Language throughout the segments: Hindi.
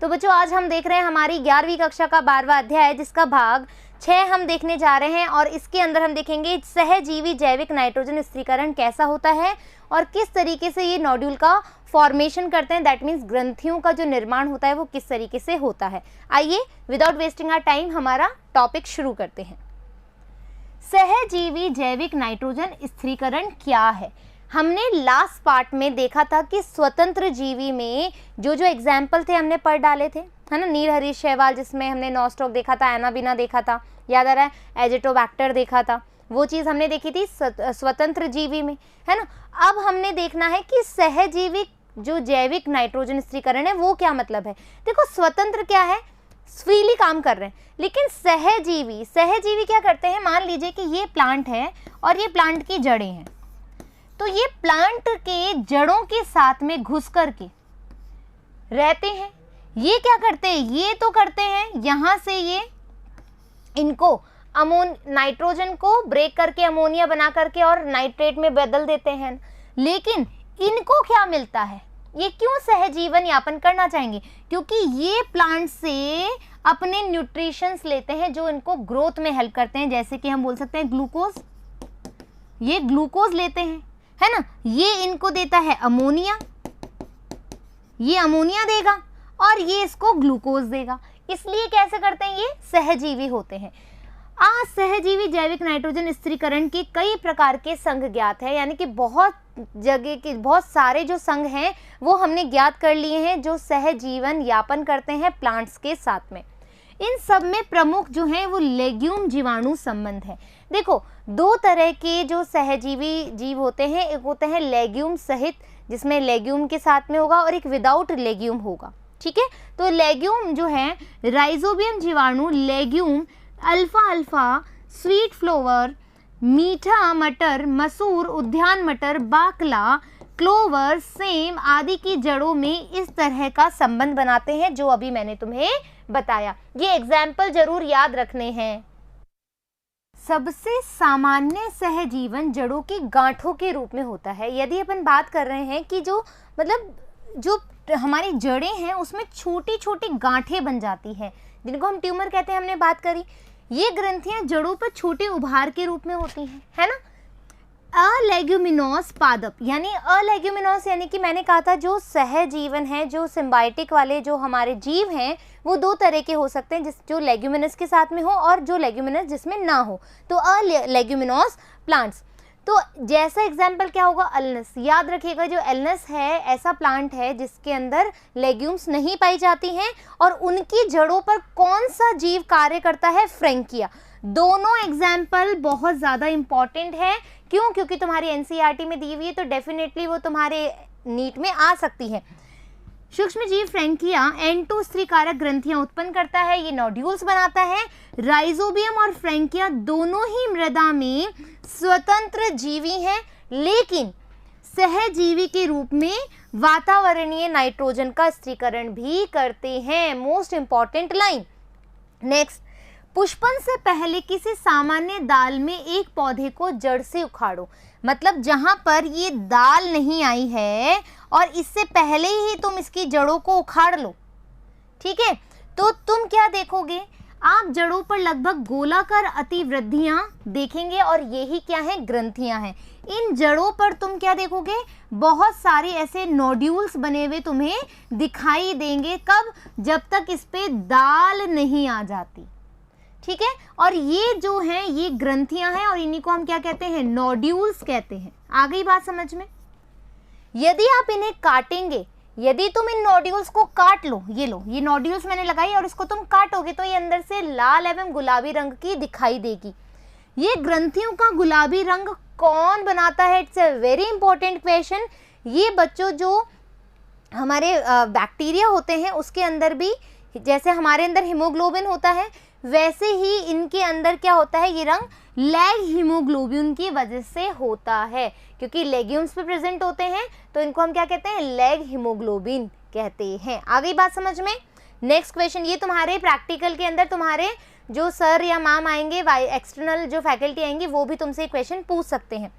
तो बच्चों आज हम देख रहे हैं हमारी 11वीं कक्षा का 12वां अध्याय, जिसका भाग 6 हम देखने जा रहे हैं। और इसके अंदर हम देखेंगे सहजीवी जैविक नाइट्रोजन स्थिरीकरण कैसा होता है और किस तरीके से ये नोड्यूल का फॉर्मेशन करते हैं, दैट मीन्स ग्रंथियों का जो निर्माण होता है वो किस तरीके से होता है। आइए विदाउट वेस्टिंग आवर टाइम हमारा टॉपिक शुरू करते हैं। सहजीवी जैविक नाइट्रोजन स्थिरीकरण क्या है? हमने लास्ट पार्ट में देखा था कि स्वतंत्र जीवी में जो जो एग्जाम्पल थे हमने पढ़ डाले थे, है ना। नीलहरी शैवाल जिसमें हमने नॉस्टॉक देखा था, एनाबिना देखा था, याद आ रहा है, एजिटोबैक्टर देखा था, वो चीज़ हमने देखी थी स्वतंत्र जीवी में, है ना। अब हमने देखना है कि सहजीवी जो जैविक नाइट्रोजन स्थिरीकरण है वो क्या मतलब है। देखो स्वतंत्र क्या है, फ्रीली काम कर रहे हैं, लेकिन सहजीवी क्या करते हैं। मान लीजिए कि ये प्लांट है और ये प्लांट की जड़ें हैं, तो ये प्लांट के जड़ों के साथ में घुस करके रहते हैं। ये क्या करते हैं, ये तो करते हैं यहाँ से ये इनको नाइट्रोजन को ब्रेक करके अमोनिया बना करके और नाइट्रेट में बदल देते हैं, लेकिन इनको क्या मिलता है, ये क्यों सहजीवन यापन करना चाहेंगे? क्योंकि ये प्लांट से अपने न्यूट्रिशंस लेते हैं जो इनको ग्रोथ में हेल्प करते हैं। जैसे कि हम बोल सकते हैं ग्लूकोज, ये ग्लूकोज लेते हैं, है ना। ये इनको देता है अमोनिया, ये अमोनिया देगा और ये इसको ग्लूकोज देगा। इसलिए कैसे करते हैं, ये सहजीवी होते हैं। आज सहजीवी जैविक नाइट्रोजन स्थिरीकरण के कई प्रकार के संघ ज्ञात है, यानी कि बहुत जगह के बहुत सारे जो संघ हैं वो हमने ज्ञात कर लिए हैं जो सहजीवन यापन करते हैं प्लांट्स के साथ में। इन सब में प्रमुख जो हैं वो लेग्यूम जीवाणु संबंध है। देखो दो तरह के जो सहजीवी जीव होते हैं, एक होते हैं लेग्यूम सहित, जिसमें लेग्यूम के साथ में होगा, और एक विदाउट लेग्यूम होगा, ठीक है। तो लेग्यूम जो है राइजोबियम जीवाणु, लेग्यूम, अल्फा, स्वीट फ्लोवर, मीठा मटर, मसूर, उद्यान मटर, बाकला, क्लोवर, सेम आदि की जड़ों में इस तरह का संबंध बनाते हैं जो अभी मैंने तुम्हें बताया। ये एग्जाम्पल जरूर याद रखने हैं। सबसे सामान्य सहजीवन जड़ों की गांठों के रूप में होता है। यदि अपन बात कर रहे हैं कि जो हमारी जड़ें हैं उसमें छोटी छोटी गांठें बन जाती है, जिनको हम ट्यूमर कहते हैं, हमने बात करी। ये ग्रंथियां जड़ों पर छोटे उभार के रूप में होती हैं, है ना। अलेग्यूमिनोस पादप, यानी अलेग्यूमिनोस यानी कि मैंने कहा था जो सहजीवन है, जो सिम्बायोटिक वाले जो हमारे जीव हैं वो दो तरह के हो सकते हैं, जो लेग्यूमिनस के साथ में हो और जो लेग्यूमिनस जिसमें ना हो, तो अलेग्यूमिनोस प्लांट्स। तो जैसा एग्जाम्पल क्या होगा, अल्नस। याद रखिएगा जो अल्नस है ऐसा प्लांट है जिसके अंदर लेग्यूम्स नहीं पाई जाती हैं, और उनकी जड़ों पर कौन सा जीव कार्य करता है, फ्रैंकिया। दोनों एग्जाम्पल बहुत ज़्यादा इंपॉर्टेंट है। क्यों? क्योंकि तुम्हारी एनसीईआरटी में दी हुई है, तो डेफिनेटली वो तुम्हारे नीट में आ सकती है। सूक्ष्म जीव फ्रैंकिया N2 स्त्रीकारक ग्रंथियां उत्पन्न करता है, ये नोड्यूल्स बनाता है। राइजोबियम और फ्रैंकिया दोनों ही मृदा में स्वतंत्र जीवी हैं, लेकिन सहजीवी के रूप में वातावरणीय नाइट्रोजन का स्थिरीकरण भी करते हैं। Most important line. नेक्स्ट, पुष्पन से पहले किसी सामान्य दाल में एक पौधे को जड़ से उखाड़ो। मतलब जहां पर ये दाल नहीं आई है और इससे पहले ही तुम इसकी जड़ों को उखाड़ लो, ठीक है, तो तुम क्या देखोगे, आप जड़ों पर लगभग गोलाकार अतिवृद्धियां देखेंगे, और यही क्या है, ग्रंथियां हैं। इन जड़ों पर तुम क्या देखोगे, बहुत सारे ऐसे नोड्यूल्स बने हुए तुम्हें दिखाई देंगे। कब? जब तक इस पे दाल नहीं आ जाती, ठीक है। और ये जो हैं ये ग्रंथियां हैं, और इन्हीं को हम क्या कहते हैं, नोड्यूल्स कहते हैं। आ गई बात समझ में? यदि आप इन्हें काटेंगे, यदि तुम इन नोड्यूल्स को काट लो, ये नोड्यूल्स मैंने लगाई और इसको तुम काटोगे तो ये अंदर से लाल एवं गुलाबी रंग की दिखाई देगी। ये ग्रंथियों का गुलाबी रंग कौन बनाता है? It's a very important question. ये बच्चों जो हमारे बैक्टीरिया होते हैं उसके अंदर भी, जैसे हमारे अंदर हीमोग्लोबिन होता है, वैसे ही इनके अंदर क्या होता है, ये रंग लैग हीमोग्लोबिन की वजह से होता है। क्योंकि लेग्यूम्स पे प्रेजेंट होते हैं तो इनको हम क्या कहते हैं, लैग हीमोग्लोबिन कहते हैं। आ गई बात समझ में? नेक्स्ट क्वेश्चन, ये तुम्हारे प्रैक्टिकल के अंदर तुम्हारे जो सर या मैम आएंगे, एक्सटर्नल जो फैकल्टी आएंगी, वो भी तुमसे क्वेश्चन पूछ सकते हैं।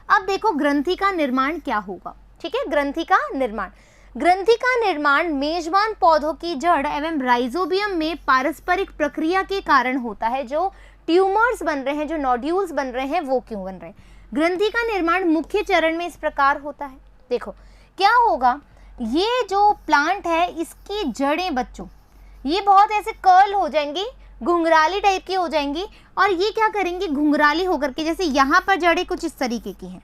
अब देखो ग्रंथि का निर्माण क्या होगा, ठीक है। ग्रंथि का निर्माण, ग्रंथि का निर्माण मेजबान पौधों की जड़ एवं राइजोबियम में पारस्परिक प्रक्रिया के कारण होता है। जो ट्यूमर्स बन रहे हैं, जो नोड्यूल्स बन रहे हैं, वो क्यों बन रहे हैं? ग्रंथि का निर्माण मुख्य चरण में इस प्रकार होता है। देखो क्या होगा, ये जो प्लांट है इसकी जड़ें बच्चों ये बहुत ऐसे कर्ल हो जाएंगी, घुंघराली टाइप की हो जाएंगी, और ये क्या करेंगी, घुंघराली होकर के, जैसे यहाँ पर जड़ें कुछ इस तरीके की हैं,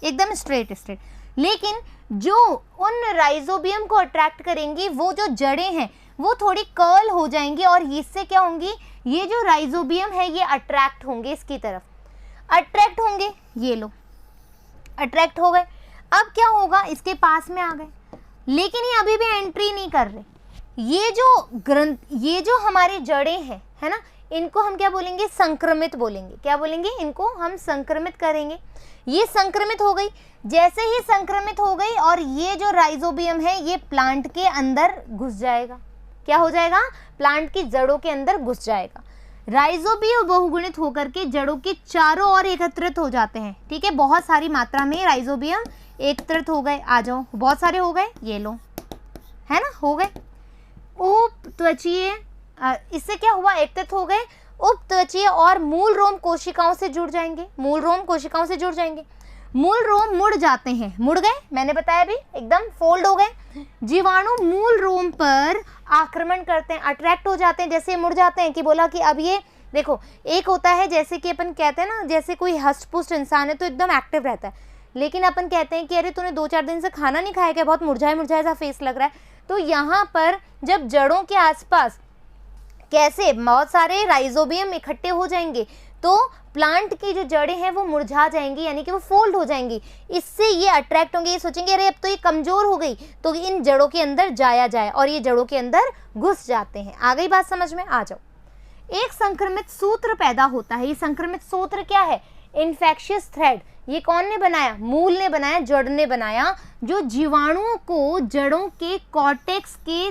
एकदम स्ट्रेट, लेकिन जो उन राइजोबियम को अट्रैक्ट करेंगी वो जो जड़ें हैं वो थोड़ी कर्ल हो जाएंगी, और इससे क्या होंगी, ये जो राइजोबियम है ये अट्रैक्ट होंगे, इसकी तरफ अट्रैक्ट होंगे, ये लो अट्रैक्ट हो गए। अब क्या होगा, इसके पास में आ गए, लेकिन ये अभी भी एंट्री नहीं कर रहे। ये जो हमारी जड़ें हैं, है ना, इनको हम क्या बोलेंगे, संक्रमित बोलेंगे। क्या बोलेंगे, इनको हम संक्रमित करेंगे। ये संक्रमित हो गई, जैसे ही संक्रमित हो गई और ये जो राइजोबियम है ये प्लांट के अंदर घुस जाएगा। क्या हो जाएगा, प्लांट की जड़ों के अंदर घुस जाएगा। राइजोबियम बहुगुणित होकर के जड़ों के चारों ओर एकत्रित हो जाते हैं। ठीक है, बहुत सारी मात्रा में राइजोबियम एकत्रित हो गए। आ जाओ, बहुत सारे हो गए, ये लो, है ना, हो गए। उपत्वचीय, इससे क्या हुआ, एकत्रित हो गए। उपत्वचीय और मूल रोम कोशिकाओं से जुड़ जाएंगे, मूल रोम कोशिकाओं से जुड़ जाएंगे। मूल रोम मुड़ जाते हैं, मुड़ गए, मैंने बताया भी, एकदम फोल्ड हो गए। जीवाणु मूल रोम पर आक्रमण करते हैं, अट्रैक्ट हो जाते हैं, जैसे मुड़ जाते हैं कि बोला कि अब ये देखो, एक होता है जैसे कि अपन कहते हैं ना, जैसे कोई हष्ट पुष्ट इंसान है तो एकदम एक्टिव रहता है, लेकिन अपन कहते हैं कि अरे तूने 2-4 दिन से खाना नहीं खाया क्या, बहुत मुरझाया सा फेस लग रहा है। तो यहाँ पर जब जड़ों के आसपास कैसे बहुत सारे राइजोबियम इकट्ठे हो जाएंगे तो प्लांट की जो जड़ें हैं वो मुरझा जाएंगी, यानी कि वो फोल्ड हो जाएंगी। इससे ये अट्रैक्ट होंगे, ये सोचेंगे अरे अब तो ये कमज़ोर हो गई, तो इन जड़ों के अंदर जाया जाए, और ये जड़ों के अंदर घुस जाते हैं। आ गई बात समझ में? आ जाओ। एक संक्रमित सूत्र पैदा होता है। ये संक्रमित सूत्र क्या है? Infectious thread. ये कौन ने बनाया? मूल ने बनाया, जड़ ने बनाया, जो जीवाणुओं को जड़ों के कॉर्टेक्स के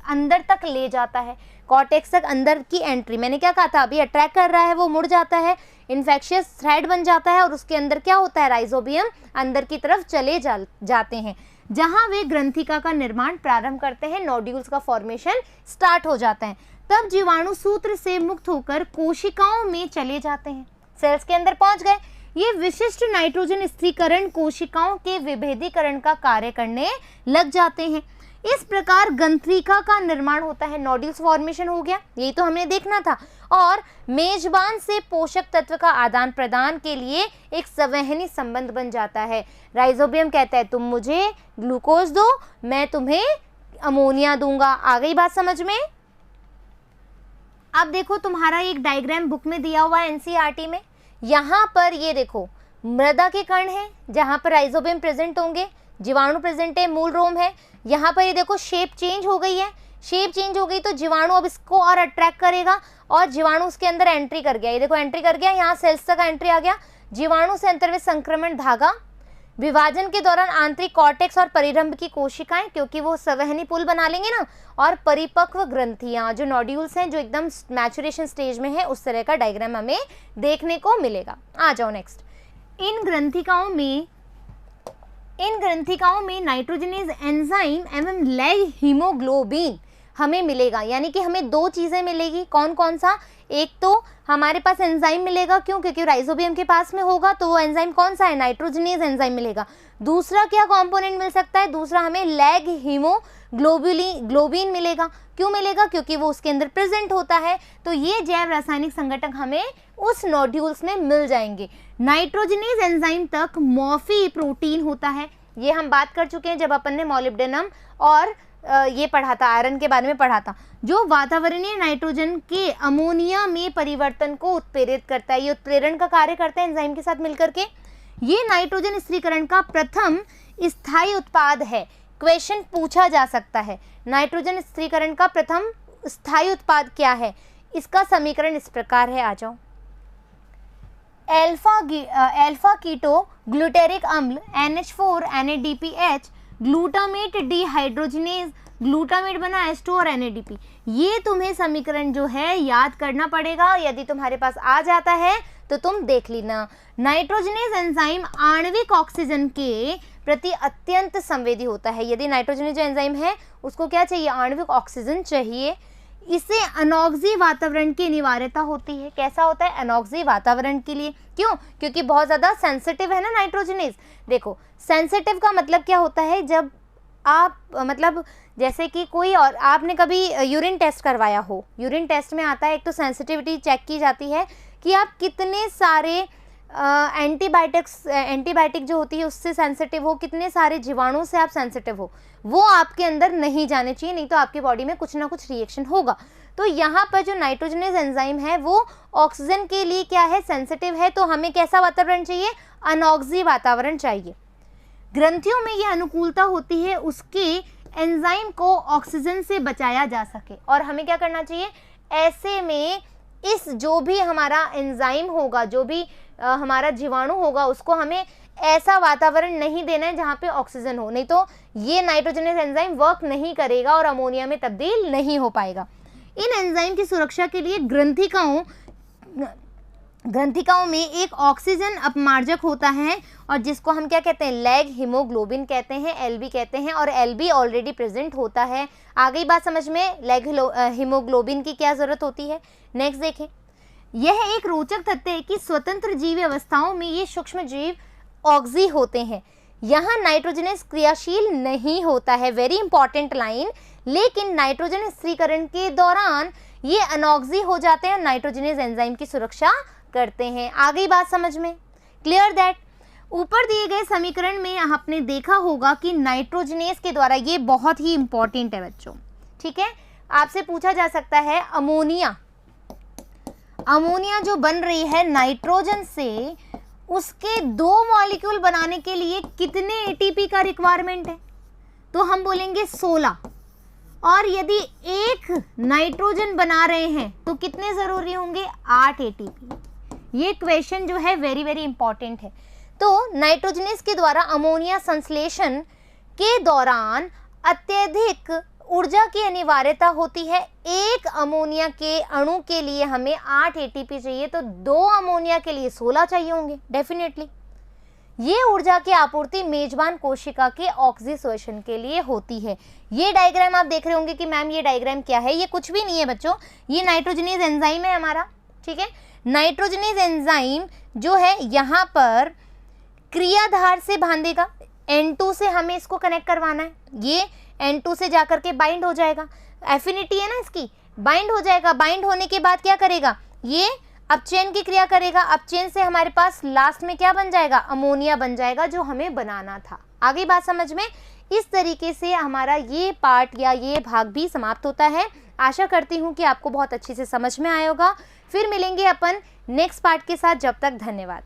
अंदर तक ले जाता है। कॉर्टेक्स तक अंदर की एंट्री, मैंने क्या कहा था, अभी अट्रैक्ट कर रहा है, वो मुड़ जाता है, इन्फेक्शियस थ्रेड बन जाता है, और उसके अंदर क्या होता है, राइजोबियम अंदर की तरफ चले जाते हैं, जहां वे ग्रंथिका का निर्माण प्रारंभ करते हैं, नोड्यूल्स का फॉर्मेशन स्टार्ट हो जाता है। तब जीवाणु सूत्र से मुक्त होकर कोशिकाओं में चले जाते हैं, सेल्स के अंदर पहुंच गए। ये विशिष्ट नाइट्रोजन स्थिरीकरण कोशिकाओं के विभेदीकरण का कार्य करने लग जाते हैं। इस प्रकार ग्रंथिका का निर्माण होता है, नोड्यूल्स फॉर्मेशन हो गया, यही तो हमने देखना था। और मेजबान से पोषक तत्व का आदान प्रदान के लिए एक संवहनी संबंध बन जाता है। राइजोबियम कहता है तुम मुझे ग्लूकोज दो, मैं तुम्हें अमोनिया दूंगा। आ गई बात समझ में? अब देखो, तुम्हारा एक डायग्राम बुक में दिया हुआ है एनसीईआरटी में। यहाँ पर ये देखो, मृदा के कण हैं जहाँ पर राइजोबियम प्रेजेंट होंगे, जीवाणु प्रेजेंट है, मूल रोम है। यहाँ पर ये देखो शेप चेंज हो गई है, शेप चेंज हो गई तो जीवाणु अब इसको और अट्रैक्ट करेगा, और जीवाणु उसके अंदर एंट्री कर गया। ये देखो एंट्री कर गया, यहाँ सेल्स तक एंट्री आ गया। जीवाणु से अंतर्वेद संक्रमण धागा, विभाजन के दौरान आंतरिक कॉर्टेक्स और परिरंभ की कोशिकाएं, क्योंकि वो संवहनी पुल बना लेंगे ना, और परिपक्व ग्रंथियां, जो नोड्यूल्स हैं, जो एकदम मैचुरेशन स्टेज में है, उस तरह का डायग्राम हमें देखने को मिलेगा। आ जाओ नेक्स्ट। इन ग्रंथिकाओं में नाइट्रोजनेज एंजाइम एवं लैग हीमोग्लोबिन हमें मिलेगा, यानी कि हमें 2 चीज़ें मिलेगी। कौन कौन सा? एक तो हमारे पास एंजाइम मिलेगा, क्यों? क्योंकि राइजोबियम के पास में होगा, तो वो एंजाइम कौन सा है? नाइट्रोजनेज एंजाइम मिलेगा। दूसरा क्या कंपोनेंट मिल सकता है? दूसरा हमें लैग हीमोग्लोबिन मिलेगा। क्यों मिलेगा? क्योंकि वो उसके अंदर प्रेजेंट होता है। तो ये जैव रासायनिक संघटक हमें उस नोड्यूल्स में मिल जाएंगे। नाइट्रोजनेज एंजाइम तक मॉर्फी प्रोटीन होता है, ये हम बात कर चुके हैं जब अपन ने मॉलिब्डेनम और ये पढ़ा था, आयरन के बारे में पढ़ा था, जो वातावरणीय नाइट्रोजन के अमोनिया में परिवर्तन को उत्प्रेरित करता है। ये उत्प्रेरण का कार्य करता है एंजाइम के साथ मिलकर के। ये नाइट्रोजन स्थिरीकरण का प्रथम स्थायी उत्पाद है। क्वेश्चन पूछा जा सकता है, नाइट्रोजन स्थिरीकरण का प्रथम स्थायी उत्पाद क्या है? इसका समीकरण इस प्रकार है, आ जाओ। एल्फा कीटो ग्लूटेरिक अम्ल NH4 NADPH, glutamate dehydrogenase, glutamate बना H2 और NADP। ये तुम्हें समीकरण जो है याद करना पड़ेगा, यदि तुम्हारे पास आ जाता है तो तुम देख लेना। नाइट्रोजनेज एंजाइम आणविक ऑक्सीजन के प्रति अत्यंत संवेदी होता है। यदि नाइट्रोजनस जो एंजाइम है उसको क्या चाहिए, आणविक ऑक्सीजन चाहिए। इसे अनॉक्सी वातावरण की अनिवार्यता होती है। कैसा होता है, अनॉक्सी वातावरण के लिए। क्यों, क्योंकि बहुत ज़्यादा सेंसिटिव है ना नाइट्रोजनेस। देखो सेंसिटिव का मतलब क्या होता है, जब आप मतलब जैसे कि कोई और आपने कभी यूरिन टेस्ट करवाया हो, यूरिन टेस्ट में आता है एक तो सेंसिटिविटी चेक की जाती है कि आप कितने सारे एंटीबायोटिक जो होती है उससे सेंसिटिव हो, कितने सारे जीवाणु से आप सेंसिटिव हो, वो आपके अंदर नहीं जाने चाहिए, नहीं तो आपकी बॉडी में कुछ ना कुछ रिएक्शन होगा। तो यहाँ पर जो नाइट्रोजनस एंजाइम है वो ऑक्सीजन के लिए क्या है, सेंसिटिव है। तो हमें कैसा वातावरण चाहिए, अनॉक्सी वातावरण चाहिए। ग्रंथियों में ये अनुकूलता होती है उसके एंजाइम को ऑक्सीजन से बचाया जा सके। और हमें क्या करना चाहिए, ऐसे में इस जो भी हमारा एंजाइम होगा, जो भी हमारा जीवाणु होगा, उसको हमें ऐसा वातावरण नहीं देना है जहाँ पे ऑक्सीजन हो, नहीं तो ये नाइट्रोजनस एंजाइम वर्क नहीं करेगा और अमोनिया में तब्दील नहीं हो पाएगा। इन एंजाइम की सुरक्षा के लिए ग्रंथिकाओं में एक ऑक्सीजन अपमार्जक होता है और जिसको हम क्या कहते हैं, लैग हीमोग्लोबिन कहते हैं, एलबी कहते हैं। और एलबी ऑलरेडी प्रेजेंट होता है। आ गई बात समझ में, लैग हीमोग्लोबिन की क्या जरूरत होती है। नेक्स्ट देखें, यह एक रोचक तथ्य है कि स्वतंत्र जीवी अवस्थाओं में ये सूक्ष्म जीव ऑक्सी होते हैं। यहाँ नाइट्रोजनस क्रियाशील नहीं होता है, वेरी इंपॉर्टेंट लाइन। लेकिन नाइट्रोजन स्थिरीकरण के दौरान ये अनॉक्सी हो जाते हैं, नाइट्रोजनस एंजाइम की सुरक्षा करते हैं। आ गई बात समझ में, क्लियर दैट। ऊपर दिए गए समीकरण में आपने देखा होगा कि नाइट्रोजनेस के द्वारा, ये बहुत ही इंपॉर्टेंट है बच्चों, ठीक है, आपसे पूछा जा सकता है अमोनिया जो बन रही है नाइट्रोजन से, उसके 2 मॉलिक्यूल बनाने के लिए कितने एटीपी का रिक्वायरमेंट है, तो हम बोलेंगे 16। और यदि एक नाइट्रोजन बना रहे हैं तो कितने जरूरी होंगे, 8 एटीपी। ये क्वेश्चन जो है वेरी वेरी इंपॉर्टेंट है। तो नाइट्रोजनेस के द्वारा अमोनिया संश्लेषण के दौरान अत्यधिक ऊर्जा की अनिवार्यता होती है। एक अमोनिया के अणु के लिए हमें 8 एटीपी चाहिए, तो 2 अमोनिया के लिए 16 चाहिए होंगे डेफिनेटली। ये ऊर्जा की आपूर्ति मेजबान कोशिका के ऑक्सीडेशन के लिए होती है। ये डायग्राम आप देख रहे होंगे कि मैम ये डायग्राम क्या है, ये कुछ भी नहीं है बच्चों, ये नाइट्रोजनेस एंजाइम है हमारा, ठीक है। नाइट्रोजनेस एंजाइम जो है यहाँ पर क्रियाधार से बांधेगा, N2 से हमें इसको कनेक्ट करवाना है, ये N2 से जाकर के बाइंड हो जाएगा, एफिनिटी है ना इसकी, बाइंड हो जाएगा। बाइंड होने के बाद क्या करेगा, ये अपचयन की क्रिया करेगा। अपचयन से हमारे पास लास्ट में क्या बन जाएगा, अमोनिया बन जाएगा, जो हमें बनाना था। आगे बात समझ में। इस तरीके से हमारा ये पार्ट या ये भाग भी समाप्त होता है। आशा करती हूँ कि आपको बहुत अच्छे से समझ में आया होगा। फिर मिलेंगे अपन नेक्स्ट पार्ट के साथ, जब तक धन्यवाद।